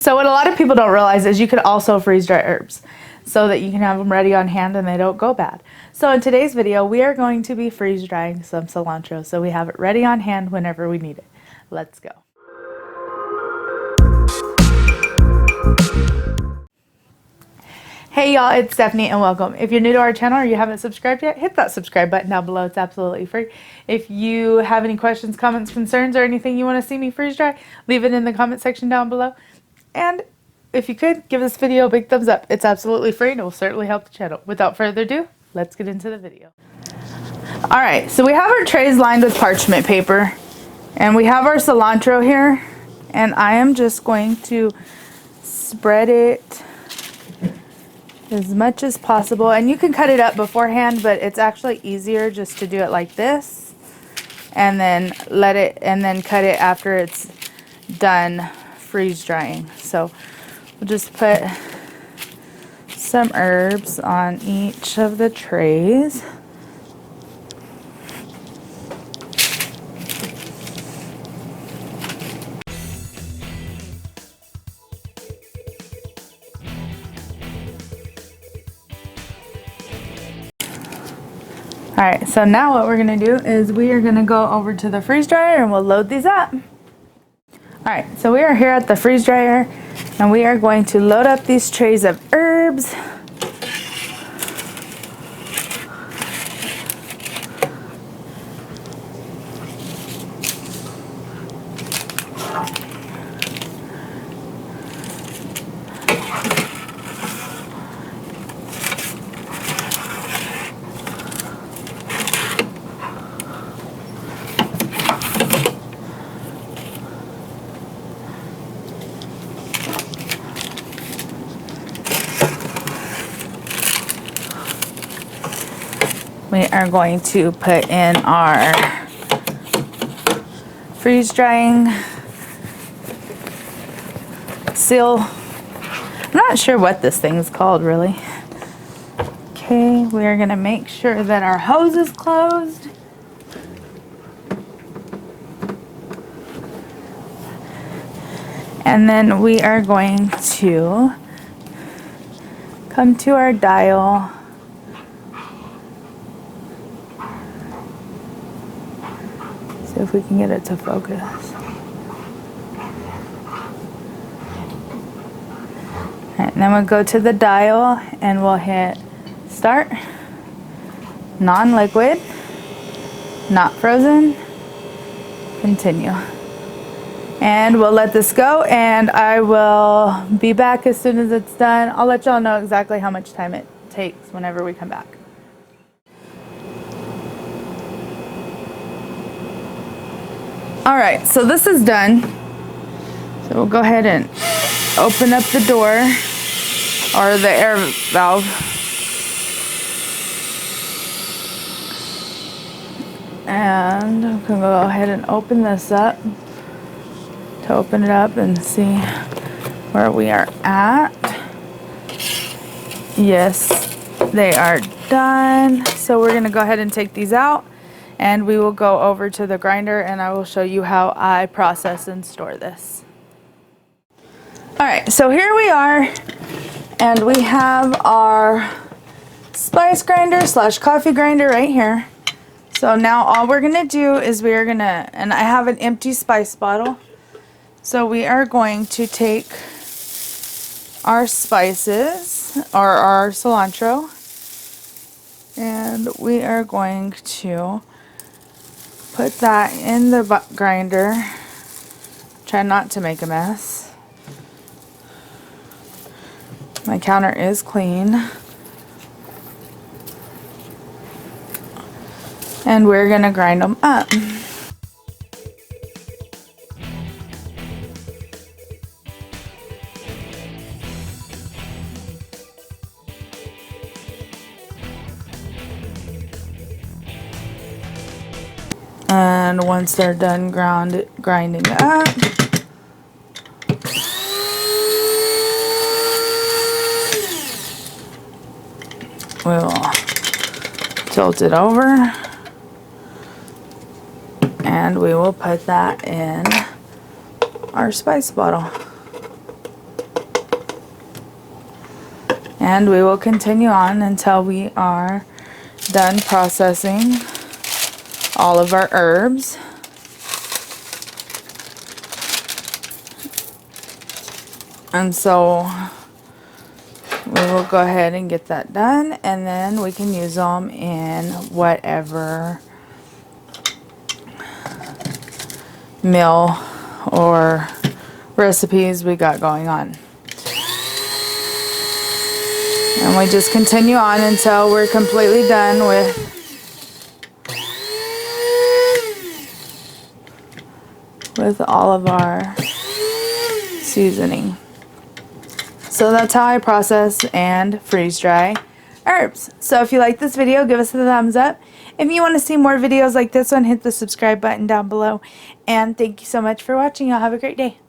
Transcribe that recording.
So what a lot of people don't realize is you could also freeze dry herbs so that you can have them ready on hand and they don't go bad. So in today's video, we are going to be freeze drying some cilantro so we have it ready on hand whenever we need it. Let's go. Hey y'all, it's Stephanie and welcome. If you're new to our channel or you haven't subscribed yet, hit that subscribe button down below. It's absolutely free. If you have any questions, comments, concerns, or anything you want to see me freeze dry, leave it in the comment section down below. And if you could, give this video a big thumbs up. It's absolutely free and it will certainly help the channel. Without further ado, let's get into the video. Alright, so we have our trays lined with parchment paper. And we have our cilantro here. And I am just going to spread it as much as possible. And you can cut it up beforehand, but it's actually easier just to do it like this. And then cut it after it's done freeze drying. So we'll just put some herbs on each of the trays. Alright, so now what we're going to do is we are going to go over to the freeze dryer and we'll load these up. Alright, so we are here at the freeze dryer and we are going to load up these trays of herbs. We are going to put in our freeze drying seal. I'm not sure what this thing is called really. Okay, we are going to make sure that our hose is closed. And then we are going to come to our dial. See if we can get it to focus. Alright, then we'll go to the dial and we'll hit start, non-liquid, not frozen, continue. And we'll let this go and I will be back as soon as it's done. I'll let y'all know exactly how much time it takes whenever we come back. Alright, so this is done. So we'll go ahead and open up the door or the air valve. And I'm going to go ahead and open this up to open it up and see where we are at. Yes, they are done. So we're going to go ahead and take these out. And we will go over to the grinder and I will show you how I process and store this. Alright, so here we are and we have our spice grinder / coffee grinder right here. So now all we're going to do is we are going to, and I have an empty spice bottle. So we are going to take our spices or our cilantro and we are going to put that in the grinder. Try not to make a mess. My counter is clean. And we're going to grind them up. And once they're done grinding up, we'll tilt it over and we will put that in our spice bottle. And we will continue on until we are done processing all of our herbs. And so we will go ahead and get that done, and then we can use them in whatever meal or recipes we got going on. And we just continue on until we're completely done with all of our seasoning. So that's how I process and freeze dry herbs. So if you like this video, give us a thumbs up. If you want to see more videos like this one, hit the subscribe button down below. And thank you so much for watching. Y'all have a great day.